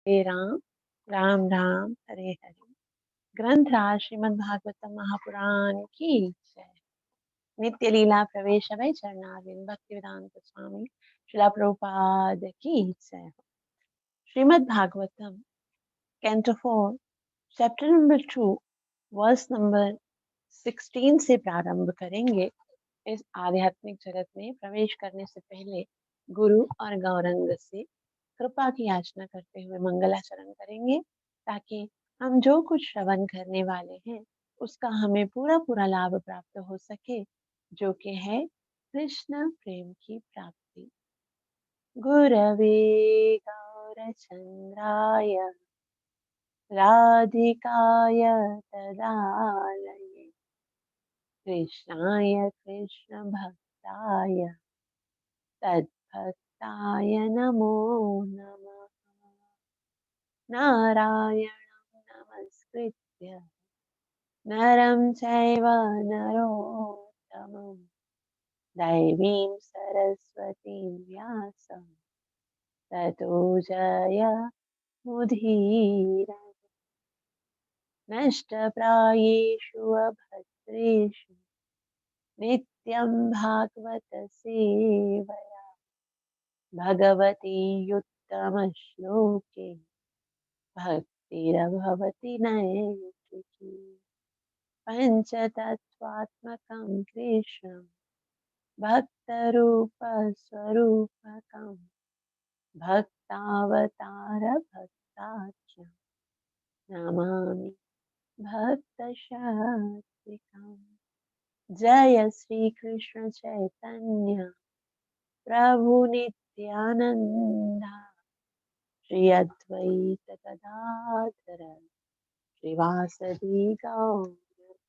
हरे राम, राम राम हरे हरे। ग्रंथराज श्रीमद् भागवतम महापुराण की जय। नित्य लीला प्रवेश वै चरणारिंद भक्ति वेदांत स्वामी श्रीला प्रभुपाद की जय। Srimad Bhagavatam canto 4 chapter number 2 verse number 16 से प्रारंभ करेंगे। इस आध्यात्मिक जगत में प्रवेश करने से पहले गुरु और गौरंग से कृपा की याचना करते हुए मंगलाचरण करेंगे, ताकि हम जो कुछ श्रवण करने वाले हैं उसका हमें पूरा पूरा लाभ प्राप्त हो सके, जो कि है कृष्ण प्रेम की प्राप्ति। गुरवे गौरचंद्राय राधिकाय तदालये कृष्णाय कृष्ण भक्ताय तद्भक्ताय नमो नमः। नारायणं नमस्कृत्य नरं चैव नरोत्तमं दैवीं सरस्वतीं व्यासं ततो जयमुदीरये। नष्टप्रायेषु अभद्रेषु नित्यं भागवत सेवया भगवती उत्तमश्लोके भक्तिरभवति नैष्ठिकी। पञ्चतत्त्वात्मकं कृष्णं भक्तरूपस्वरूपकं भक्तावतारभक्ताख्यं नमामि भक्तशक्तिकम्। जय श्री कृष्ण चैतन्य प्रभु नित्यानंद श्री अद्वैत गदाधर श्रीवासदि गौर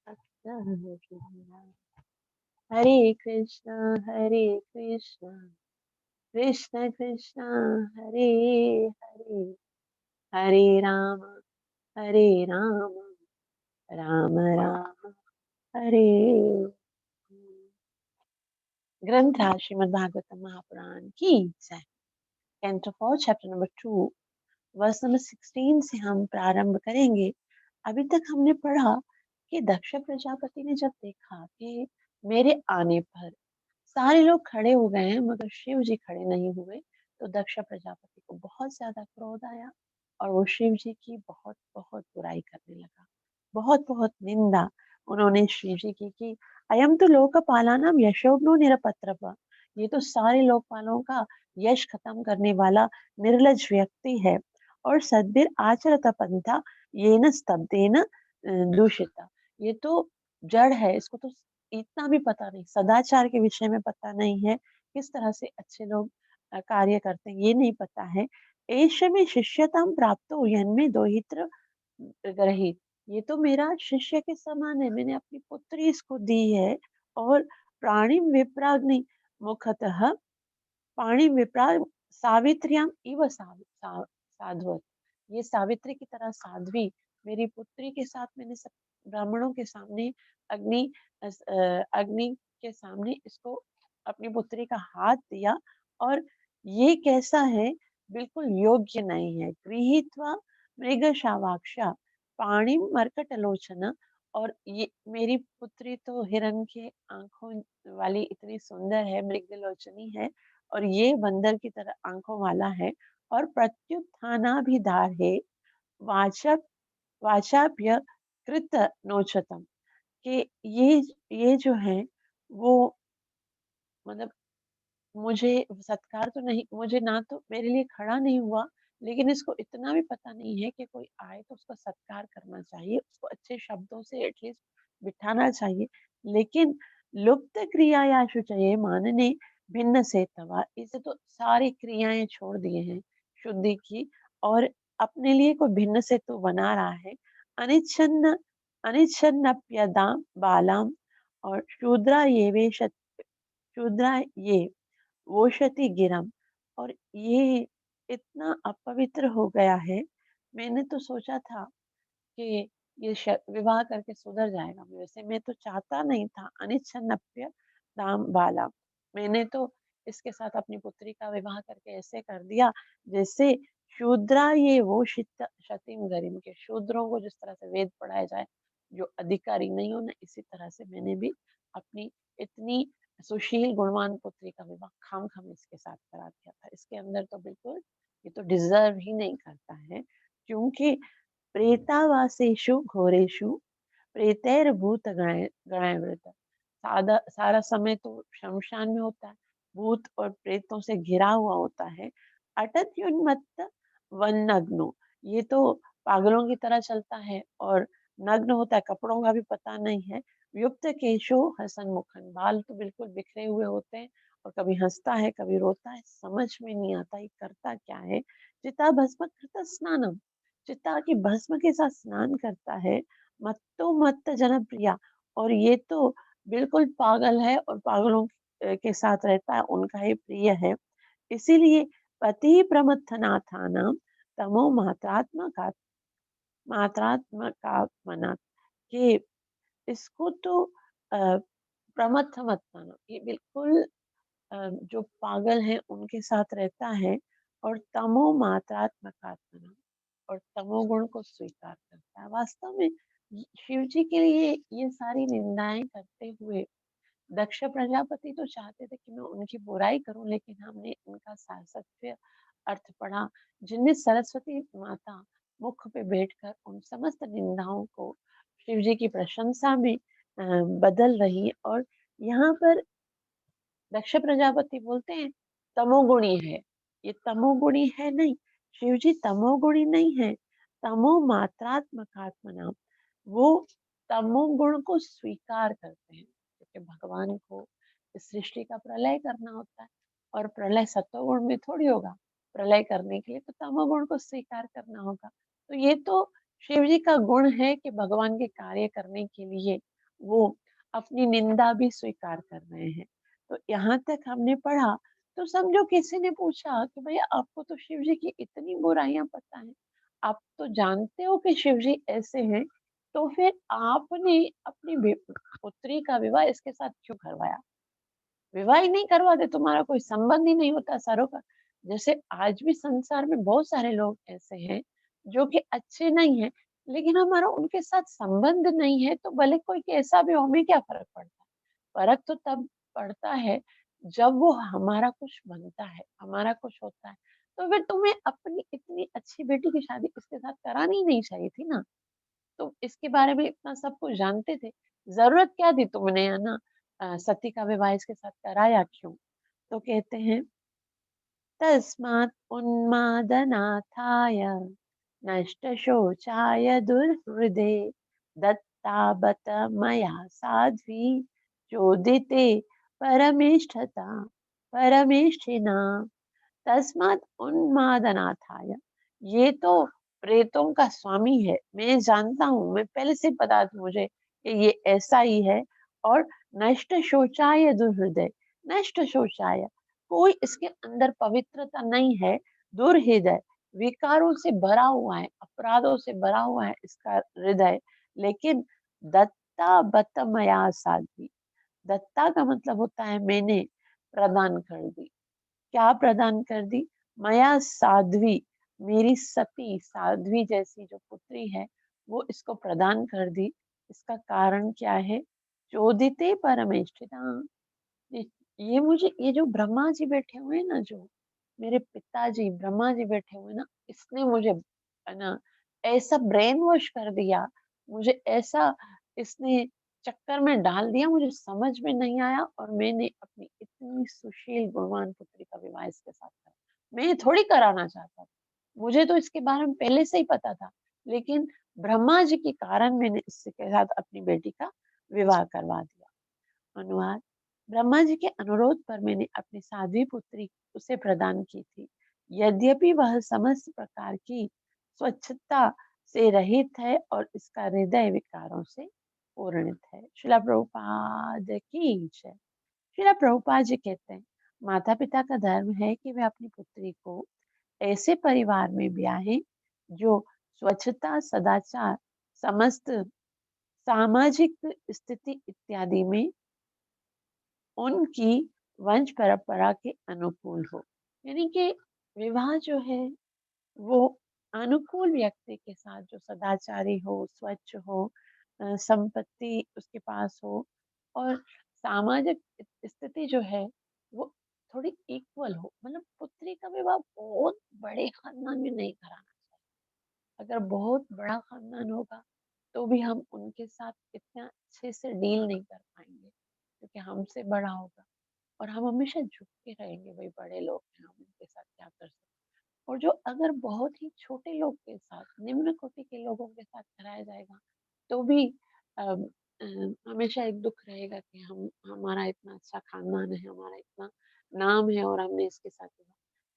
भक्तवृंद। हरे कृष्ण कृष्ण कृष्ण हरे हरे, हरे राम राम राम हरे। ग्रंथ श्रीमद् भागवतम महापुराण की जय। Canto 4 chapter number 2 verse number 16 से हम प्रारंभ करेंगे। अभी तक हमने पढ़ा कि दक्ष प्रजापति ने जब देखा कि मेरे आने पर सारे लोग खड़े हो गए हैं मगर शिव जी खड़े नहीं हुए, तो दक्ष प्रजापति को बहुत ज्यादा क्रोध आया और वो शिव जी की बहुत बहुत बुराई करने लगा। बहुत बहुत निंदा उन्होंने शिव जी की कि अयम तो लोकपालानाम यशोग्नो निरपत्रप, ये तो सारे लोकपालों का यश खत्म करने वाला निर्लज व्यक्ति है। और सद्भिर आचरत पंथा ये न स्तब्धेन दूषिता, ये तो जड़ है, इसको तो इतना भी पता नहीं, सदाचार के विषय में पता नहीं है, किस तरह से अच्छे लोग कार्य करते हैं ये नहीं पता है। एष में शिष्यताम प्राप्त यन्मे दोहित्र ग्रही, ये तो मेरा शिष्य के समान है, मैंने अपनी पुत्री इसको दी है। और प्राणी विप्राग्नि मुखतः पाणी विप्रा सावित्र्याम इव साधुवत, ये सावित्री की तरह साध्वी मेरी पुत्री के साथ मैंने सब ब्राह्मणों के सामने अग्नि के सामने इसको अपनी पुत्री का हाथ दिया। और ये कैसा है, बिल्कुल योग्य नहीं है। गृहीत्वा मृग शावाक्षा पाणी मरकट लोचना, और ये मेरी पुत्री तो हिरण के आंखों वाली इतनी सुंदर है, मृगलोचनी है, और ये बंदर की तरह आंखों वाला है। और प्रत्युत्थानाभिधार है वाचक वाचाप्य कृत नोचतम, कि ये जो है वो मतलब मुझे सत्कार तो नहीं, मुझे ना तो मेरे लिए खड़ा नहीं हुआ, लेकिन इसको इतना भी पता नहीं है कि कोई आए तो उसका सत्कार करना चाहिए, उसको अच्छे शब्दों से एटलीस्ट बिठाना चाहिए। लेकिन लुप्त क्रिया या शुचये मानने भिन्न से तवा, इसे तो सारी क्रियाएं छोड़ दिए हैं शुद्धि की, और अपने लिए कोई भिन्न से तो बना रहा है। अनिच्छन्न अनिच्छन्नप्यदाम बालाम, और शूद्रा ये वोशति गिरम, और ये इतना अपवित्र हो गया है। मैंने तो सोचा था कि ये विवाह करके सुधर जाएगा, वैसे मैं तो चाहता नहीं था। अनिच्छन्नप्य दाम बाला, मैंने तो इसके साथ अपनी पुत्री का विवाह करके ऐसे कर दिया जैसे शूद्रा ये वो शतिम गरिम के शूद्रों को जिस तरह से वेद पढ़ाया जाए, जो अधिकारी नहीं हो ना, इसी तरह से मैंने भी अपनी इतनी सुशील गुणवान पुत्री का विवाह खाम इसके साथ करा दिया था। इसके अंदर तो बिल्कुल ये तो डिजर्व ही नहीं करता है, क्योंकि प्रेतावासेषु घोरेषु प्रेतैर्भूत गणैर्वृत। सारा समय तो शमशान में होता है, भूत और प्रेतों से घिरा हुआ होता है। अटत्युन्मत्त वन्नग्नो, ये तो पागलों की तरह चलता है और नग्न होता है, कपड़ों का भी पता नहीं है। युक्त केशो हसन मुखन, बाल तो बिल्कुल बिखरे हुए होते हैं और कभी हंसता है कभी रोता है, समझ में नहीं आता ये करता क्या है। चिता भस्म कृत स्नानम, चिता की भस्म के साथ स्नान करता है। मत्तो मत्त जनप्रिया, और ये तो बिल्कुल पागल है और पागलों के साथ रहता है, उनका ही प्रिय है। इसीलिए पति प्रमथनाथानाम तमो मात्रात्मकात्मना के इसको तो प्रमथ मत मानो, ये बिल्कुल जो पागल हैं उनके साथ रहता है और तमो मात्रात्मकात्मना, और तमोगुण को स्वीकार करता है। वास्तव में शिव जी के लिए ये सारी निंदाएं करते हुए दक्ष प्रजापति तो चाहते थे कि मैं उनकी बुराई करूं, लेकिन हमने उनका सारसत्य अर्थ पढ़ा, जिनमें सरस्वती माता मुख पे बैठकर उन समस्त निंदाओं को शिव जी की प्रशंसा में बदल रही। और यहाँ पर दक्ष प्रजापति बोलते हैं तमोगुणी है, ये तमोगुणी है नहीं, शिव जी तमोगुणी नहीं है, तमो मात्रात्मकात्मना, वो तमोगुण को स्वीकार करते हैं, क्योंकि भगवान को इस सृष्टि का प्रलय करना होता है और प्रलय सत्वगुण में थोड़ी होगा, प्रलय करने के लिए तो तमोगुण को स्वीकार करना होगा। तो ये तो शिव जी का गुण है कि भगवान के कार्य करने के लिए वो अपनी निंदा भी स्वीकार कर रहे हैं। तो यहाँ तक हमने पढ़ा, तो समझो किसी ने पूछा कि भैया आपको तो शिव जी की इतनी बुराइयां पता है, आप तो जानते हो कि शिव जी ऐसे हैं, तो फिर आपने अपनी पुत्री का विवाह इसके साथ क्यों करवाया? विवाह ही नहीं करवाते, तुम्हारा कोई संबंध ही नहीं होता सारों का। जैसे आज भी संसार में बहुत सारे लोग ऐसे हैं जो कि अच्छे नहीं है, लेकिन हमारा उनके साथ संबंध नहीं है, तो भले कोई कैसा भी हो, हमें क्या फर्क पड़ता है? फर्क तो तब पड़ता है जब वो हमारा कुछ बनता है, हमारा कुछ होता है। तो फिर तुम्हें अपनी इतनी अच्छी बेटी की शादी इसके साथ करानी ही नहीं चाहिए थी ना। तुम इसके बारे में इतना सब कुछ जानते थे, जरूरत क्या थी तुमने, है ना, सती का विवाह इसके साथ कराया क्यों? तो कहते हैं तस्मात् उन्मादनाथाय नष्टशोचाय दुर्हृदे दत्ताबत मया साध्वी चोदिते परमेष्ठता परमेष्ठिना। तस्मात् उन्मादनाथाय, ये तो प्रेतों का स्वामी है, मैं जानता हूँ, मैं पहले से पता था मुझे कि ये ऐसा ही है। और नष्ट शौचाय दुर्हृदय, नष्ट शौचाय, कोई इसके अंदर पवित्रता नहीं है। दुर्हृदय, विकारों से भरा हुआ है, अपराधों से भरा हुआ है इसका हृदय। लेकिन दत्ता बतमया साधी, दत्ता का मतलब होता है मैंने प्रदान कर दी। क्या प्रदान कर दी? मया साध्वी, मेरी सती साध्वी जैसी जो पुत्री है वो इसको प्रदान कर दी। इसका कारण क्या है? चोदिते परमेष्ठिता, ये ये जो ब्रह्मा जी बैठे हुए हैं ना, जो मेरे पिताजी ब्रह्मा जी बैठे हुए हैं ना, इसने मुझे, है ना, ऐसा ब्रेन वॉश कर दिया, मुझे ऐसा इसने चक्कर में डाल दिया, मुझे समझ में नहीं आया और मैंने अपनी इतनी सुशील गुणवान पुत्री का विवाह इसके साथ करा। मैं ये थोड़ी कराना चाहता था, मुझे तो इसके बारे में पहले से ही पता था, लेकिन ब्रह्मा जी के कारण मैंने इसके साथ अपनी बेटी का विवाह करवा दिया। अनुवाद: ब्रह्मा जी के अनुरोध पर मैंने अपनी साध्वी पुत्री उसे प्रदान की थी, यद्यपि वह समस्त प्रकार की स्वच्छता से रहित है और इसका हृदय विकारों से पूर्णित है। श्रीला प्रभुपाद की जय। श्रीला प्रभुपाद जी कहते हैं, माता पिता का धर्म है कि वे अपनी पुत्री को ऐसे परिवार में ब्याहें जो स्वच्छता, सदाचार, समस्त सामाजिक स्थिति इत्यादि में उनकी वंश परंपरा के अनुकूल हो। यानी कि विवाह जो है वो अनुकूल व्यक्ति के साथ जो सदाचारी हो, स्वच्छ हो, संपत्ति उसके पास हो और सामाजिक स्थिति जो है वो थोड़ी इक्वल हो। मतलब पुत्री का विवाह बहुत बड़े खानदान में नहीं कराना चाहिए। अगर बहुत बड़ा खानदान होगा तो भी हम उनके साथ इतना अच्छे से डील नहीं कर पाएंगे क्योंकि हमसे बड़ा होगा और हम हमेशा झुक के रहेंगे, वही बड़े लोग हैं, हम उनके साथ क्या कर सकते हैं। और जो अगर बहुत ही छोटे लोग के साथ, निम्न कोटि के लोगों के साथ कराया जाएगा तो भी अम, अ, हमेशा एक दुख रहेगा कि हम हमारा इतना अच्छा खानदान है, हमारा इतना नाम है और हमने इसके साथ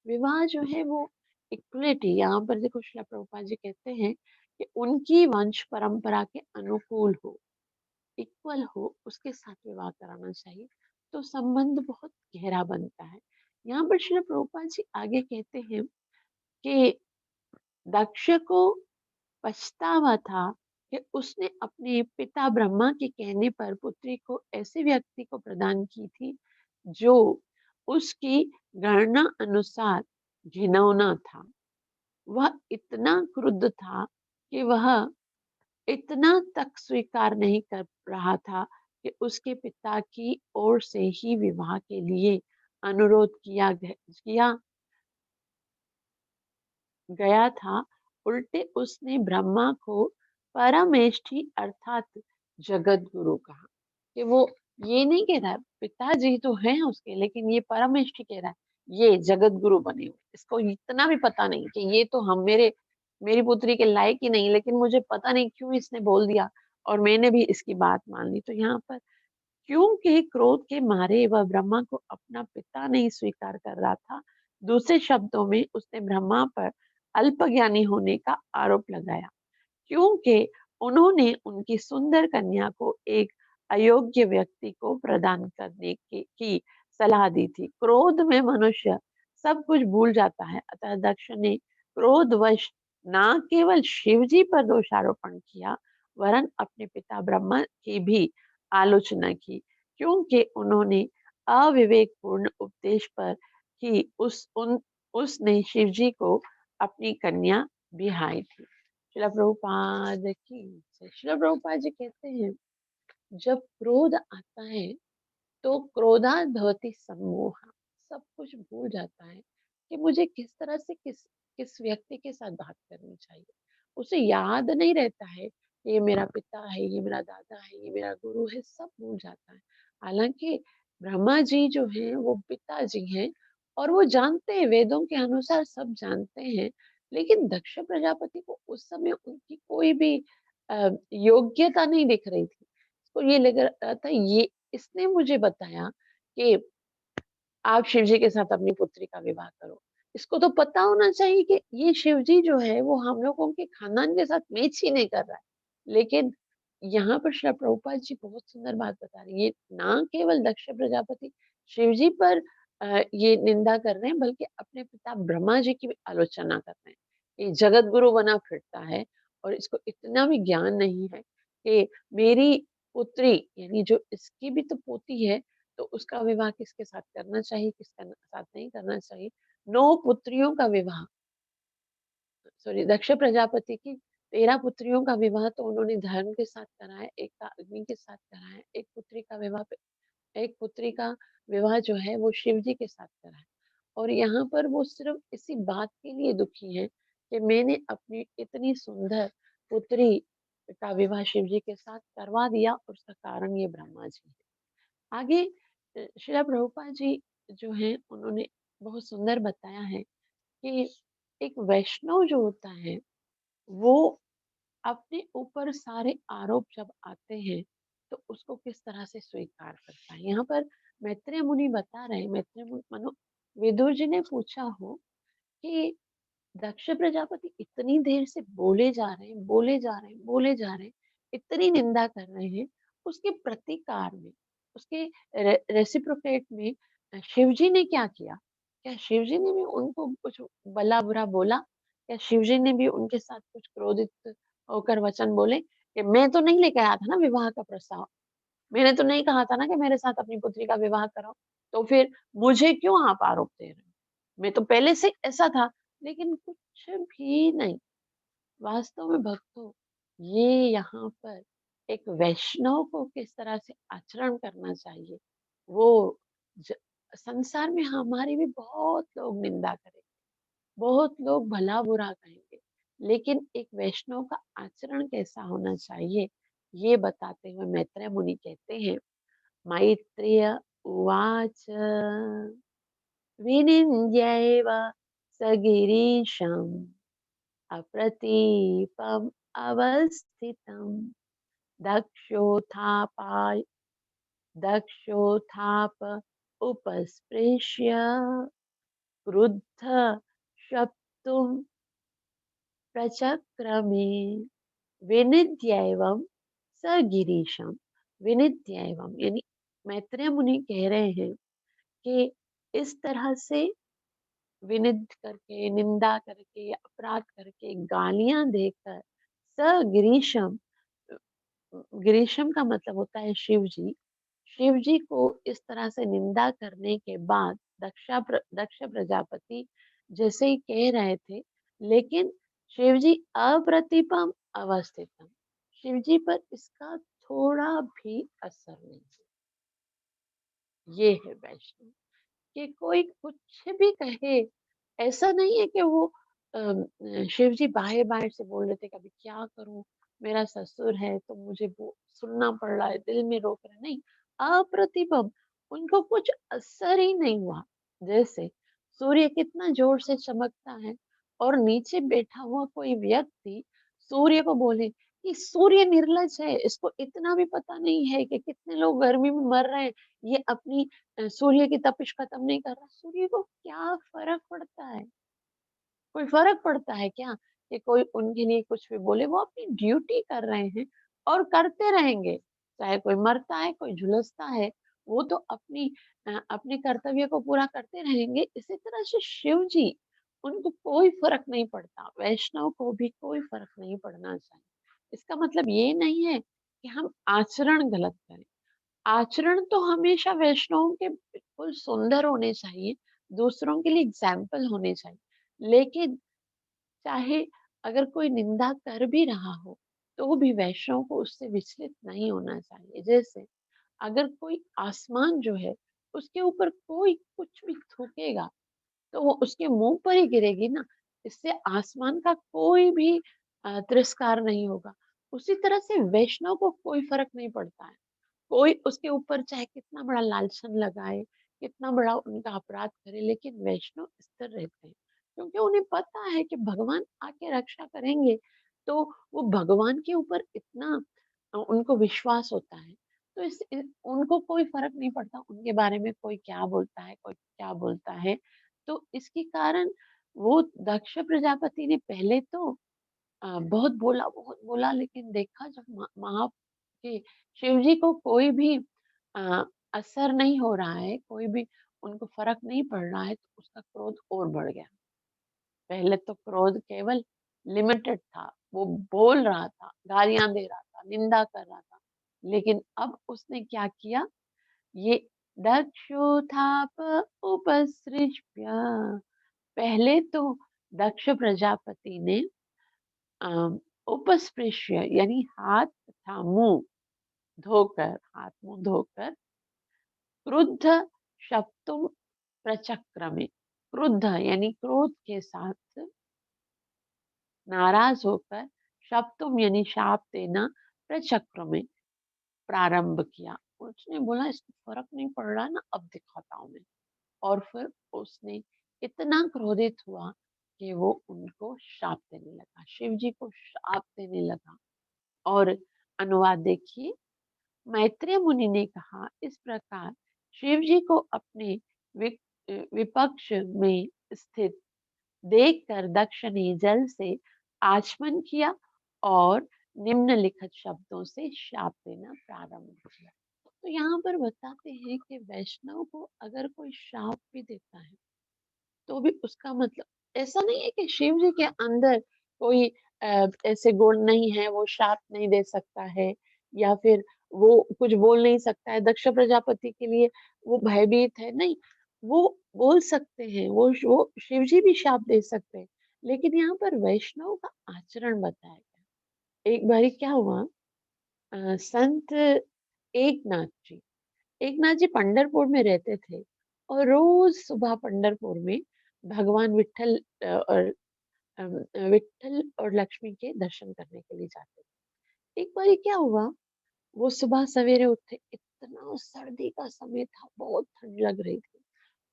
विवाह जो है वो इक्वलिटी, यहाँ पर देखो श्रील प्रभुपाद जी कहते हैं कि उनकी वंश परंपरा के अनुकूल हो, इक्वल हो, उसके साथ विवाह कराना चाहिए तो संबंध बहुत गहरा बनता है। यहाँ पर श्रील प्रभुपाद जी आगे कहते हैं कि दक्ष को पछतावा था कि उसने अपने पिता ब्रह्मा के कहने पर पुत्री को ऐसे व्यक्ति को प्रदान की थी जो उसकी गणना अनुसार घिनौना था। वह इतना क्रुद्ध था कि वह इतना तक स्वीकार नहीं कर रहा था कि उसके पिता की ओर से ही विवाह के लिए अनुरोध किया गया था। उल्टे उसने ब्रह्मा को परमेष्ठी अर्थात जगत गुरु कहा। कि वो ये नहीं कह रहा है, पिताजी तो हैं उसके, लेकिन ये परमेष्ठी कह रहा है ये जगत गुरु बने हुए। इसको इतना भी पता नहीं कि ये तो हम मेरी पुत्री के लायक ही नहीं, लेकिन मुझे पता नहीं क्यों इसने बोल दिया और मैंने भी इसकी बात मान ली। तो यहाँ पर क्योंकि क्रोध के मारे वह ब्रह्मा को अपना पिता नहीं स्वीकार कर रहा था, दूसरे शब्दों में उसने ब्रह्मा पर अल्पज्ञानी होने का आरोप लगाया, क्योंकि उन्होंने उनकी सुंदर कन्या को एक अयोग्य व्यक्ति को प्रदान करने की सलाह दी थी। क्रोध में मनुष्य सब कुछ भूल जाता है, अतः दक्ष ने क्रोधवश न केवल शिव जी पर दोषारोपण किया वरन अपने पिता ब्रह्मा की भी आलोचना की, क्योंकि उन्होंने अविवेकपूर्ण उपदेश पर ही उसने शिव जी को अपनी कन्या बिहाई थी। शिला प्रभुपाद की जय। शिला प्रभुपाद जी कहते हैं जब क्रोध आता है तो क्रोधात् भवति सम्मोह, सब कुछ भूल जाता है कि मुझे किस तरह से किस व्यक्ति के साथ बात करनी चाहिए। उसे याद नहीं रहता है कि ये मेरा पिता है, ये मेरा दादा है, ये मेरा गुरु है, सब भूल जाता है। हालांकि ब्रह्मा जी जो हैं वो पिताजी हैं और वो जानते हैं, वेदों के अनुसार सब जानते हैं, लेकिन दक्ष प्रजापति को उस समय उनकी कोई भी योग्यता नहीं दिख रही थी। तो ये लग रहा था ये इसने मुझे बताया कि आप शिव जी के साथ अपनी पुत्री का विवाह करो। इसको तो पता होना चाहिए कि ये शिव जी जो है वो हम लोगों के खानदान के साथ मैच ही नहीं कर रहा है। लेकिन यहाँ पर श्री प्रभुपाद जी बहुत सुंदर बात बता रहे हैं। ये ना केवल दक्ष प्रजापति शिव जी पर ये निंदा कर रहे हैं, बल्कि अपने पिता ब्रह्मा जी की भी आलोचना कर रहे हैं। ये जगत गुरु बना फिरता है और इसको इतना भी ज्ञान नहीं है कि मेरी पुत्री यानी जो इसकी भी तो पोती है तो उसका विवाह किसके साथ करना चाहिए, किसका साथ नहीं करना चाहिए। 9 पुत्रियों का विवाह, सॉरी दक्ष प्रजापति की 13 पुत्रियों का विवाह तो उन्होंने धर्म के साथ कराया, एक का अग्नि के साथ कराया, एक पुत्री का विवाह जो है वो शिव जी के साथ कराया। और यहाँ पर वो सिर्फ इसी बात के लिए दुखी है कि मैंने अपनी इतनी सुंदर पुत्री का विवाह शिव जी के साथ करवा दिया और उसका कारण ये ब्रह्मा जी है। आगे श्रीला प्रभुपाद जी जो हैं उन्होंने बहुत सुंदर बताया है कि एक वैष्णव जो होता है वो अपने ऊपर सारे आरोप जब आते हैं तो उसको किस तरह से स्वीकार करता है। यहाँ पर मैत्रेय मुनि बता रहे हैं, मैत्रेय मुनि मनु विदुर जी ने पूछा हो कि दक्ष प्रजापति इतनी देर से बोले जा रहे हैं, बोले जा रहे हैं, बोले जा रहे हैं, इतनी निंदा कर रहे हैं, उसके प्रतिकार में, उसके रेसिप्रोकेट में शिव जी ने क्या किया? क्या शिव जी ने भी उनको कुछ भला बुरा बोला? क्या शिव जी ने भी उनके साथ कुछ क्रोधित होकर वचन बोले कि मैं तो नहीं लेके आया था ना विवाह का प्रस्ताव, मैंने तो नहीं कहा था ना कि मेरे साथ अपनी पुत्री का विवाह करो, तो फिर मुझे क्यों आप आरोप दे रहे हो? मैं तो पहले से ऐसा था, लेकिन कुछ भी नहीं। वास्तव में भक्तों, ये यहाँ पर एक वैष्णव को किस तरह से आचरण करना चाहिए, वो ज संसार में हमारी भी बहुत लोग निंदा करेंगे, बहुत लोग भला-बुरा कहेंगे, लेकिन एक वैष्णव का आचरण कैसा होना चाहिए, ये बताते हुए मैत्रेय मुनि कहते हैं, मैत्रेय उवाच विनिन्द्यैव स गिरीशम् अप्रतीपम् अवस्थितं दक्षोत्थापाय दक्षोत्थाप उपस्पृश्य क्रुद्ध शप्तुं प्रचक्रमे विनिद्यैवं स गिरीशम। विनिद्यैवम यानी मैत्रेय मुनि कह रहे हैं कि इस तरह से विनिद करके, निंदा करके, अपराध करके, गालियां देकर स गिरीशम, गिरीशम का मतलब होता है शिव जी। शिव जी को इस तरह से निंदा करने के बाद दक्ष प्रजापति जैसे ही कह रहे थे, लेकिन शिव जी अप्रतिपम अवस्थितम, शिव जी पर इसका थोड़ा भी असर नहीं हुआ। ये है वैष्णव कि कोई कुछ भी कहे, ऐसा नहीं है कि वो शिव जी बाहर-बाहर से बोल रहे थे, कभी क्या करूँ? मेरा ससुर है तो मुझे वो सुनना पड़ रहा है, दिल में रोक रहा है, नहीं, अप्रतिभम, उनको कुछ असर ही नहीं हुआ। जैसे सूर्य कितना ज़ोर से चमकता है और नीचे बैठा हुआ कोई व्यक्ति सूर्य को बोले कि सूर्य निर्लज्ज है, इसको इतना भी पता नहीं है कि कितने लोग गर्मी में मर रहे हैं, ये अपनी सूर्य की तपिश खत्म नहीं कर रहा। सूर्य को क्या फ़र्क पड़ता है? कोई फ़र्क पड़ता है क्या कि कोई उनके लिए कुछ भी बोले? वो अपनी ड्यूटी कर रहे हैं और करते रहेंगे। चाहे कोई मरता है, कोई झुलसता है, वो तो अपने कर्तव्य को पूरा करते रहेंगे। इसी तरह से शिव जी, उनको कोई फ़र्क नहीं पड़ता, वैष्णव को भी कोई फ़र्क नहीं पड़ना चाहिए। इसका मतलब ये नहीं है कि हम आचरण गलत करें। आचरण तो हमेशा वैष्णवों के बिल्कुल सुंदर होने चाहिए, दूसरों के लिए एग्जाम्पल होने चाहिए। लेकिन चाहे अगर कोई निंदा कर भी रहा हो, तो भी वैष्णव को उससे विचलित नहीं होना चाहिए। जैसे अगर कोई आसमान जो है, उसके ऊपर कोई कुछ भी थूकेगा, तो वो उसके मुँह पर ही गिरेगी ना, इससे आसमान का कोई भी तिरस्कार नहीं होगा। उसी तरह से वैष्णव को कोई फ़र्क नहीं पड़ता है। कोई उसके ऊपर चाहे कितना बड़ा लांछन लगाए, कितना बड़ा उनका अपराध करे, लेकिन वैष्णव स्थिर रहते हैं। क्योंकि उन्हें पता है कि भगवान आके रक्षा करेंगे, तो वो भगवान के ऊपर इतना उनको विश्वास होता है। तो उनको कोई फ़र्क नहीं पड़ता उनके बारे में कोई क्या बोलता है, कोई क्या बोलता है। तो इसके कारण वो दक्ष प्रजापति ने पहले तो बहुत बोला, लेकिन देखा जब महा कि शिव जी को कोई भी अ, असर नहीं हो रहा है, कोई भी उनको फ़र्क नहीं पड़ रहा है, तो उसका क्रोध और बढ़ गया। पहले तो क्रोध केवल लिमिटेड था, वो बोल रहा था, गालियाँ दे रहा था, निंदा कर रहा था। लेकिन अब उसने क्या किया, ये दक्षोथाप उपसृज्य, पहले तो दक्ष प्रजापति ने उपस्पृश्य यानी हाथ तथा मुँह धोकर, हाथ मुँह धोकर, क्रुद्ध शब्दों प्रचक्रमे, क्रुद्ध यानी क्रोध के साथ, नाराज होकर, शब्दों यानी शाप देना, प्रचक्र में प्रारंभ किया। उसने बोला इसको फर्क नहीं पड़ रहा ना, अब दिखाता हूँ मैं। और फिर उसने इतना क्रोधित हुआ कि वो उनको शाप देने लगा, शिव जी को शाप देने लगा। और अनुवाद देखिए, मैत्रेय मुनि ने कहा, इस प्रकार शिव जी को अपने विपक्ष में स्थित देखकर दक्ष ने जल से आचमन किया और निम्नलिखित शब्दों से शाप देना प्रारंभ किया। तो यहाँ पर बताते हैं कि वैष्णव को अगर कोई शाप भी देता है, तो भी उसका मतलब ऐसा नहीं है कि शिव जी के अंदर कोई ऐसे गुण नहीं है, वो शाप नहीं दे सकता है, या फिर वो कुछ बोल नहीं सकता है, दक्ष प्रजापति के लिए वो भयभीत है, नहीं। वो बोल सकते हैं, वो शिव जी भी शाप दे सकते हैं, लेकिन यहाँ पर वैष्णव का आचरण बताया गया। एक बारी क्या हुआ, संत एकनाथ जी, एकनाथ जी पंढरपुर में रहते थे और रोज सुबह पंढरपुर में भगवान विट्ठल और विट्ठल और लक्ष्मी के दर्शन करने के लिए जाते थे। एक बारी क्या हुआ, वो सुबह सवेरे उठे, इतना सर्दी का समय था, बहुत ठंड लग रही थी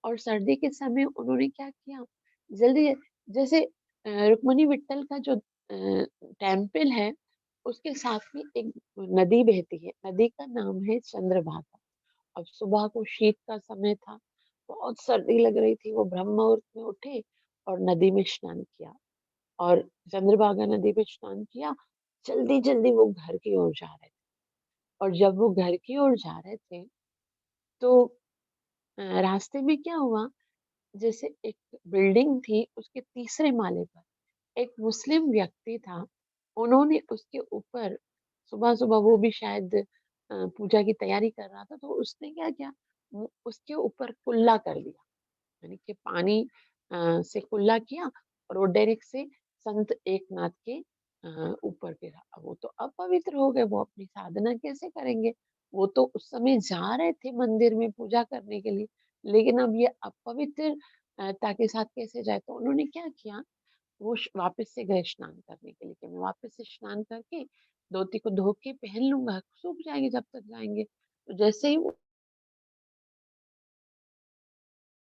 और सर्दी के समय उन्होंने क्या किया, जल्दी, जैसे रुक्मिणी विट्ठल का जो टेम्पल है, उसके साथ में एक नदी बहती है, नदी का नाम है चंद्रभागा। अब सुबह को शीत का समय था, बहुत सर्दी लग रही थी, वो ब्रह्म मुहूर्त में उठे और नदी में स्नान किया और चंद्रभागा नदी में स्नान किया। जल्दी जल्दी वो घर की ओर जा रहे थे और जब वो घर की ओर जा रहे थे तो रास्ते में क्या हुआ, जैसे एक बिल्डिंग थी, उसके तीसरे माले पर एक मुस्लिम व्यक्ति था। उन्होंने उसके ऊपर, सुबह-सुबह वो भी शायद पूजा की तैयारी कर रहा था, तो उसने क्या किया, वो उसके ऊपर कुल्ला कर दिया। यानी कि पानी से कुल्ला किया और वो डायरेक्ट से संत एकनाथ के ऊपर गिरा। अब वो तो अपवित्र हो गए, वो अपनी साधना कैसे करेंगे? वो तो उस समय जा रहे थे मंदिर में पूजा करने के लिए, लेकिन अब ये अपवित्र ता के साथ कैसे जाए? तो उन्होंने क्या किया, वो वापस से गए स्नान करने के लिए कि मैं वापस से स्नान करके धोती को धो के पहन लूंगा, सूख जाएंगे जब तक जाएंगे। तो जैसे ही वो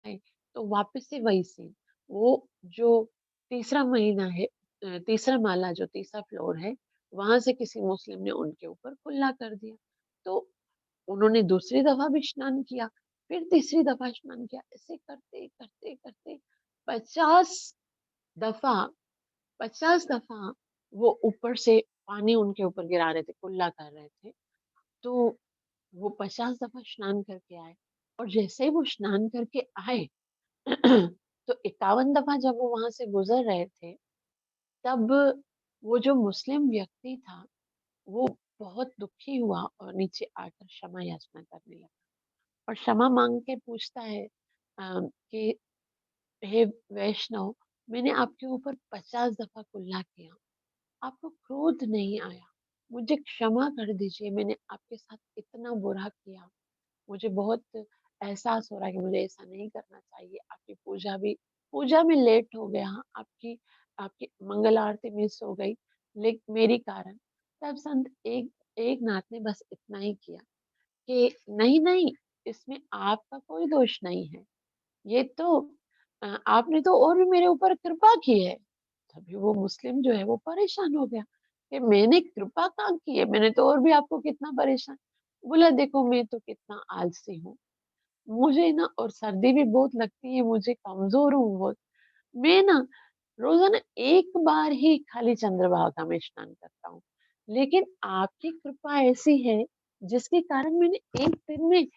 है, तो वापस से वही सीन, वो जो तीसरा महीना है, तीसरा माला जो तीसरा फ्लोर है, वहां से किसी मुस्लिम ने उनके ऊपर कुल्ला कर दिया। तो उन्होंने दूसरी दफा भी स्नान किया, फिर तीसरी दफा स्नान किया, ऐसे करते करते करते 50 दफा, 50 दफा वो ऊपर से पानी उनके ऊपर गिरा रहे थे, कुल्ला कर रहे थे। तो वो 50 दफा स्नान करके आए और जैसे ही वो स्नान करके आए तो 51 दफा जब वो वहां से गुजर रहे थे, तब वो जो मुस्लिम व्यक्ति था, वो बहुत दुखी हुआ और नीचे आकर क्षमा याचना करने लगा और क्षमा मांग के पूछता है कि हे वैष्णव, मैंने आपके ऊपर 50 दफा कुल्ला किया, आपको क्रोध नहीं आया, मुझे क्षमा कर दीजिए, मैंने आपके साथ इतना बुरा किया, मुझे बहुत एहसास हो रहा है कि मुझे ऐसा नहीं करना चाहिए। आपकी पूजा में लेट हो गया, आपकी आपकी मंगल आरती मिस हो गई, लेकिन मेरी कारण। तब संत एक एक नाथ ने बस इतना ही किया कि नहीं नहीं, इसमें आपका कोई दोष नहीं है, ये तो आपने तो और भी मेरे ऊपर कृपा की है। तभी वो मुस्लिम जो है वो परेशान हो गया कि मैंने कृपा कहाँ की है, मैंने तो और भी आपको कितना परेशान। बोला देखो मैं तो कितना आलसी हूँ, मुझे ना और सर्दी भी बहुत लगती है, मुझे कमजोर हूँ बहुत, मैं ना रोजाना एक बार ही खाली चंद्रभागा में स्नान करता हूँ, लेकिन आपकी कृपा ऐसी है जिसके कारण मैंने एक दिन में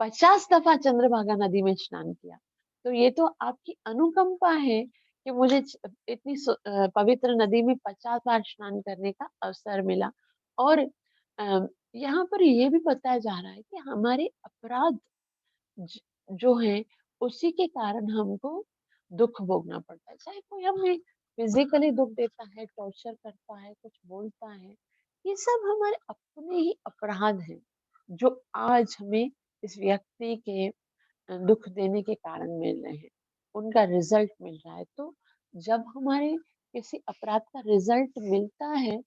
50 दफा चंद्रभागा नदी में स्नान किया। तो ये तो आपकी अनुकंपा है कि मुझे इतनी पवित्र नदी में 50 बार स्नान करने का अवसर मिला। और यहाँ पर ये भी बताया जा रहा है कि हमारे अपराध ज जो है, उसी के कारण हमको दुःख भोगना पड़ता है। चाहे कोई हमें फिज़िकली दुःख देता है, टॉर्चर करता है, कुछ बोलता है, ये सब हमारे अपने ही अपराध हैं, जो आज हमें इस व्यक्ति के दुःख देने के कारण मिल रहे हैं, उनका रिज़ल्ट मिल रहा है। तो जब हमारे किसी अपराध का रिज़ल्ट मिलता है,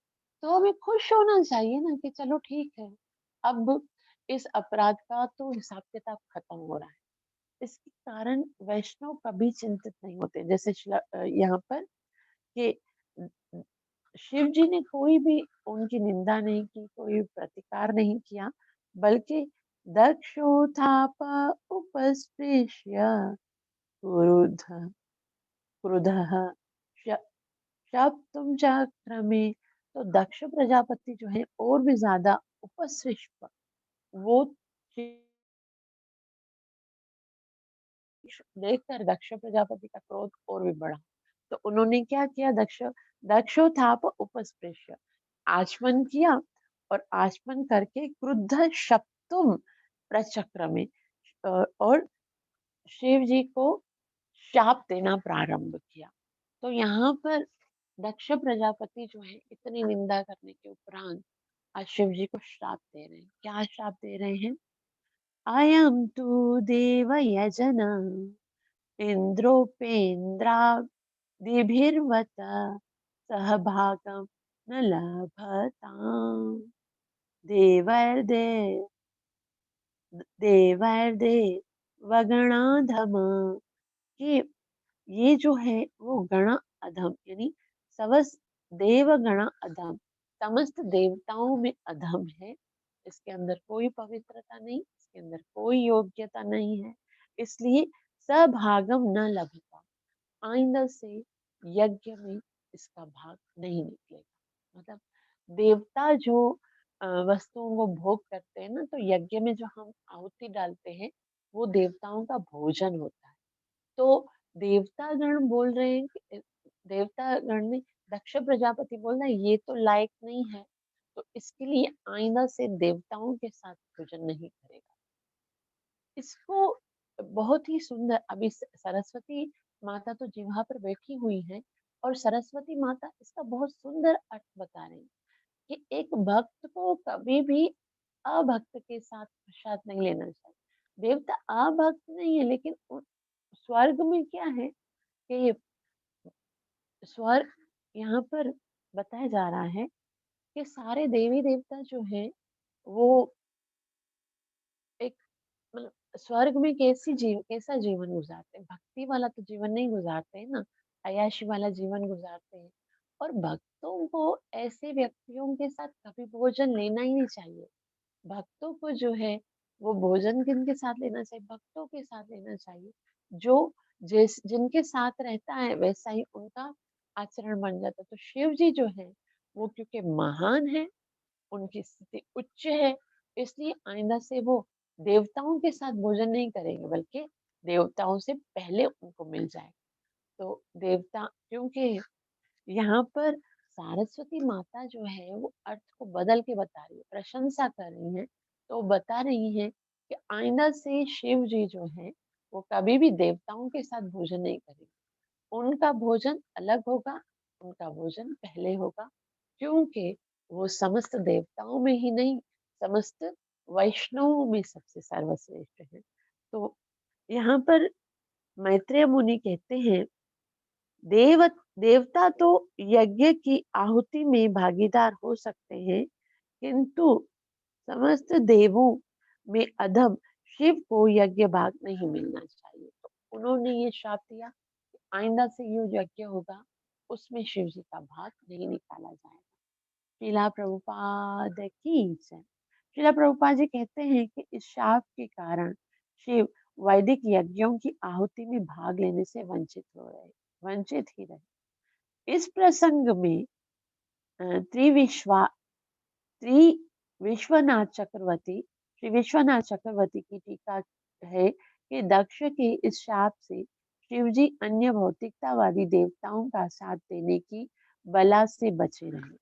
तो हमें खुश होना चाहिए ना कि चलो ठीक है, अब इस अपराध का तो हिसाब-किताब खत्म हो रहा है। इसके कारण वैष्णव कभी चिंतित नहीं होते। जैसे यहाँ पर कि उम, उम, शिव जी ने कोई भी उनकी निंदा नहीं की, कोई प्रतिकार नहीं किया, बल्कि दक्षोथाप उपस्पृश्य क्रुद्ध क्रुधः श शब्दुं चक्रमे। तो दक्ष प्रजापति जो है और भी ज्यादा उपसृष्ट, वो देखकर दक्ष प्रजापति का क्रोध और भी बढ़ा। तो उन्होंने क्या किया, दक्षोथाप उपस्पृश्य, आचमन किया और आचमन करके क्रुद्ध शब्दुम प्रचक्र में और शिव जी को शाप देना प्रारंभ किया। तो यहाँ पर दक्ष प्रजापति जो है इतनी निंदा करने के उपरांत आज शिव जी को श्राप दे रहे हैं। क्या श्राप दे रहे हैं? अयं तु देव यजन इंद्रोपेन्द्रादिभिर्वत सहभागं न लभताम् देवैर्दे देवैर्देवगणाधम, कि ये जो है वो गण अधम यानी समस्त देवगण अधम, समस्त देवताओं में अधम है। इसके अंदर कोई पवित्रता नहीं, इसके अंदर कोई योग्यता नहीं है, इसलिए सभागम न लभता, आइंदा से यज्ञ में इसका भाग नहीं निकलेगा। मतलब देवता जो वस्तुओं को भोग करते हैं ना, तो यज्ञ में जो हम आहुति डालते हैं वो देवताओं का भोजन होता है। तो देवता गण बोल रहे हैं कि देवता गण ने, दक्ष प्रजापति बोल रहा है ये तो लायक नहीं है, तो इसके लिए आइंदा से देवताओं के साथ भोजन नहीं करेगा। इसको बहुत ही सुंदर, अभी सरस्वती माता तो जिह्वा पर बैठी हुई है और सरस्वती माता इसका बहुत सुंदर अर्थ बता रही है कि एक भक्त को कभी भी अभक्त के साथ प्रसाद नहीं लेना चाहिए। देवता अभक्त नहीं है, लेकिन स्वर्ग में क्या है कि स्वर्ग, यहाँ पर बताया जा रहा है कि सारे देवी देवता जो है वो एक, मतलब स्वर्ग में कैसा जीवन गुजारते हैं, भक्ति वाला तो जीवन नहीं गुजारते हैं ना, अय्याशी वाला जीवन गुजारते हैं। और भक्तों को ऐसे व्यक्तियों के साथ कभी भोजन लेना ही नहीं चाहिए। भक्तों को जो है वो भोजन किनके साथ लेना चाहिए? भक्तों के साथ लेना चाहिए। जो जिनके साथ रहता है वैसा ही उनका आचरण बन जाता है। तो शिव जी जो है वो क्योंकि महान है, उनकी स्थिति उच्च है, इसलिए आइंदा से वो देवताओं के साथ भोजन नहीं करेंगे, बल्कि देवताओं से पहले उनको मिल जाए। तो देवता, क्योंकि यहाँ पर सरस्वती माता जो है वो अर्थ को बदल के बता रही है, प्रशंसा कर रही है। तो बता रही है कि आइंदा से शिव जी जो है वो कभी भी देवताओं के साथ भोजन नहीं करेंगे, उनका भोजन अलग होगा, उनका भोजन पहले होगा, क्योंकि वो समस्त देवताओं में ही नहीं, समस्त वैष्णवों में सबसे सर्वश्रेष्ठ है। तो यहाँ पर मैत्रेय मुनि कहते हैं, देव देवता तो यज्ञ की आहुति में भागीदार हो सकते हैं, किंतु समस्त देवों में अधम शिव को यज्ञ भाग नहीं मिलना चाहिए। तो उन्होंने ये श्राप दिया कि आइंदा से जो यज्ञ होगा उसमें शिव जी का भाग नहीं निकाला जाएगा। श्रीला प्रभुपाद की जय। श्रीला प्रभुपाद जी कहते हैं कि इस शाप के कारण शिव वैदिक यज्ञों की आहुति में भाग लेने से वंचित ही रहे। इस प्रसंग में अ, त्रिविश्वा श्री विश्वनाथ चक्रवर्ती श्री विश्वनाथ चक्रवर्ती की टीका है कि दक्ष के इस शाप से शिवजी अन्य भौतिकतावादी देवताओं का साथ देने की बला से बचे रहे,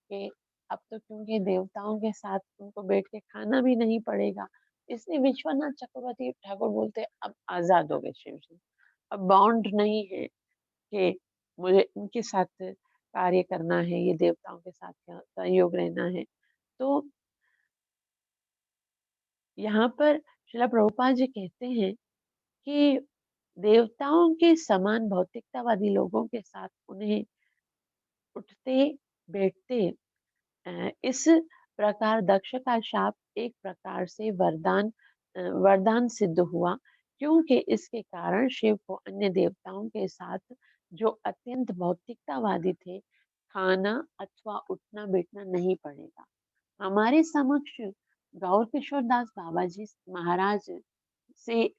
कि अब तो क्योंकि देवताओं के साथ उनको बैठ के खाना भी नहीं पड़ेगा, इसलिए विश्वनाथ चक्रवर्ती ठाकुर बोलते अब आजाद हो गए शिव जी। अब बॉन्ड नहीं है कि मुझे इनके साथ कार्य करना है, ये देवताओं के साथ सहयोग रहना है। तो यहाँ पर श्रीला प्रभुपाद जी कहते हैं कि देवताओं के समान भौतिकतावादी लोगों के साथ उन्हें उठते बैठते इस प्रकार दक्ष का शाप एक प्रकार से वरदान सिद्ध हुआ, क्योंकि इसके कारण शिव को अन्य देवताओं के साथ जो अत्यंत भौतिकतावादी थे, खाना अथवा उठना बैठना नहीं पड़ेगा। हमारे समक्ष गौर किशोर दास बाबा जी महाराज से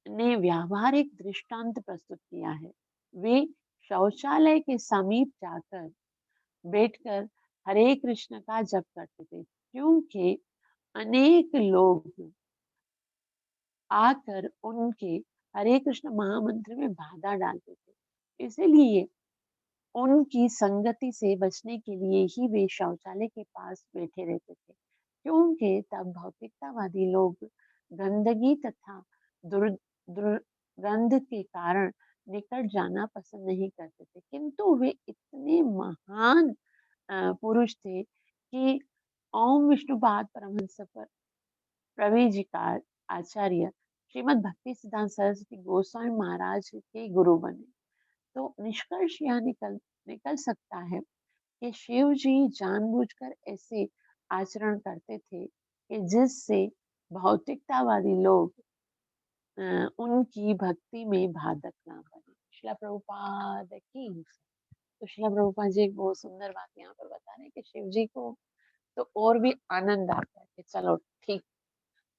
ने व्यावहारिक दृष्टांत प्रस्तुत किया है। वे शौचालय के समीप जाकर बैठकर हरे कृष्ण का जप करते थे, क्योंकि अनेक लोग आकर उनके हरे कृष्ण महामंत्र में बाधा डालते थे। इसीलिए उनकी संगति से बचने के लिए ही वे शौचालय के पास बैठे रहते थे, क्योंकि तब भौतिकतावादी लोग गंदगी तथा दुर्गंध के कारण निकट जाना पसंद नहीं करते थे, किंतु वे इतने महान पुरुष थे कि ओम विष्णुपाद परमहंस प्रवीण जी का आचार्य श्रीमद् भक्ति सिद्धांत सरस्वती गोस्वामी महाराज के गुरु बने। तो निष्कर्ष यह निकल निकल सकता है कि शिव जी जानबूझकर ऐसे आचरण करते थे कि जिससे भौतिकतावादी लोग उनकी भक्ति में बाधक ना बने। शिला प्रभुपाद की। तो शिला प्रभुपाद जी एक बहुत सुंदर बात यहाँ पर बता रहे हैं कि शिव जी को तो और भी आनंद आता है कि चलो ठीक,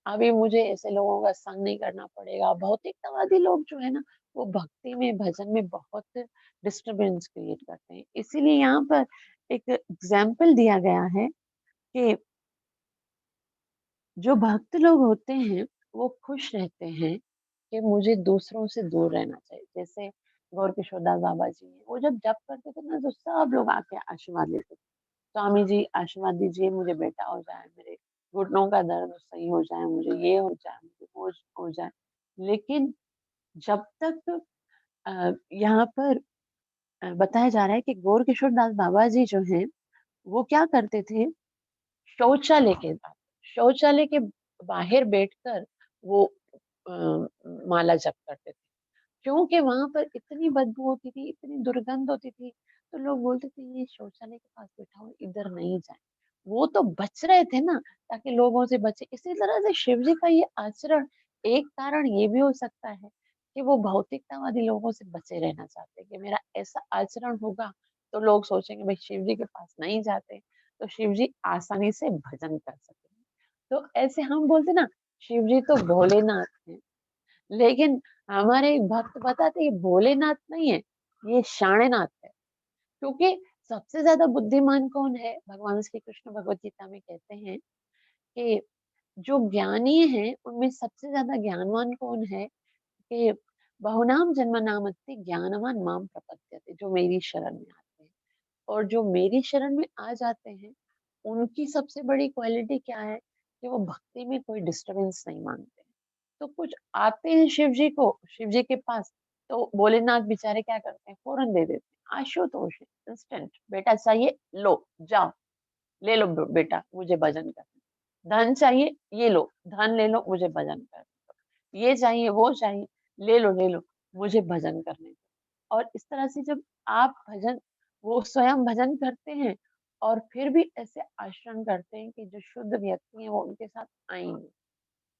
अभी मुझे ऐसे लोगों का संग नहीं करना पड़ेगा। भौतिकतावादी लोग जो है ना, वो भक्ति में भजन में बहुत डिस्टरबेंस क्रिएट करते हैं। इसीलिए यहाँ पर एक एग्जाम्पल दिया गया है कि जो भक्त लोग होते हैं वो खुश रहते हैं कि मुझे दूसरों से दूर रहना चाहिए। जैसे गौर किशोरदास बाबा जी हैं, वो जब जप करते थे ना तो सब लोग आके आशीर्वाद लेते थे। स्वामी जी आशीर्वाद दीजिए, मुझे बेटा हो जाए, मेरे घुटनों का दर्द सही हो जाए, मुझे ये हो जाए, मुझे वो हो जाए। लेकिन जब तक यहाँ पर बताया जा रहा है कि गौर किशोर दास बाबा जी जो हैं, वो क्या करते थे, शौचालय के बाद, शौचालय के बाहर बैठकर वो अ, माला जप करते थे। क्योंकि वहां पर इतनी बदबू होती थी, इतनी दुर्गंध होती थी, तो लोग बोलते थे ये शौचालय के पास बैठा हो, इधर नहीं जाए। वो तो बच रहे थे ना, ताकि लोगों से बचे। इसी तरह से शिव जी का ये आचरण, एक कारण ये भी हो सकता है कि वो भौतिकतावादी लोगों से बचे रहना चाहते हैं कि मेरा ऐसा आचरण होगा तो लोग सोचेंगे भाई शिव जी के पास नहीं जाते, तो शिव जी आसानी से भजन कर सकेंगे। तो ऐसे हम बोलते ना, शिव जी तो भोलेनाथ है, लेकिन हमारे एक भक्त बताते ये भोलेनाथ नहीं है, ये शाणेनाथ है। क्योंकि सबसे ज्यादा बुद्धिमान कौन है, भगवान श्री कृष्ण भगवत गीता में कहते हैं कि जो ज्ञानी है उनमें सबसे ज्यादा ज्ञानवान कौन है, कि बहुनाम जन्म नामत्ति ज्ञानवान माम प्रपद्यते, जो मेरी शरण में आते हैं। और जो मेरी शरण में आ जाते हैं, उनकी सबसे बड़ी क्वालिटी क्या है कि वो भक्ति में कोई डिस्टरबेंस नहीं मांगते। तो कुछ आते हैं शिव जी के पास, तो भोलेनाथ बेचारे क्या करते हैं, फौरन दे देते हैं। आशुतोष है, इंस्टेंट, बेटा चाहिए लो, जाओ ले लो, बेटा मुझे भजन करना। धन चाहिए, ये लो, धन ले लो, मुझे भजन करना। ये चाहिए, वो चाहिए, ले लो, मुझे भजन करने दो। और इस तरह से जब आप भजन, वो स्वयं भजन करते हैं और फिर भी ऐसे आचरण करते हैं कि जो शुद्ध व्यक्ति है वो उनके साथ आएंगे।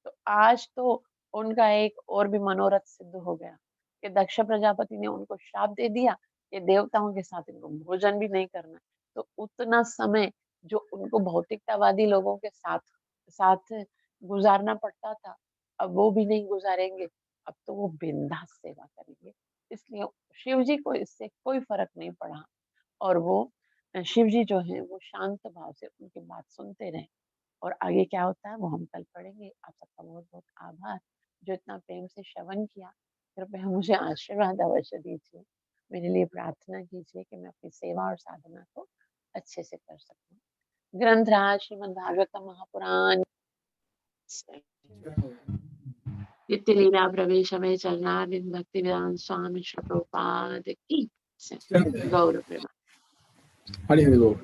तो आज तो उनका एक और भी मनोरथ सिद्ध हो गया कि दक्ष प्रजापति ने उनको श्राप दे दिया कि देवताओं के साथ इनको भोजन भी नहीं करना है। तो उतना समय जो उनको भौतिकतावादी लोगों के साथ साथ गुजारना पड़ता था, अब वो भी नहीं गुजारेंगे। अब तो वो बिंदास सेवा करेंगे। इसलिए शिव जी को इससे कोई फर्क नहीं पड़ा, और वो शिव जी जो है वो शांत भाव से उनकी बात सुनते रहे। और आगे क्या होता है वो हम कल पढ़ेंगे। आप सबका बहुत बहुत आभार जो इतना प्रेम से श्रवण किया। कृपया मुझे आशीर्वाद अवश्य दीजिए, मेरे लिए प्रार्थना कीजिए कि मैं अपनी सेवा और साधना को अच्छे से कर सकूं। ग्रंथराज श्रीमद् भागवतम महापुराण नित्य लीला प्रवेश में चलना भक्ति वेदांत स्वामी श्री प्रभुपाद की गौर प्रेमा। हरि हरि बोल।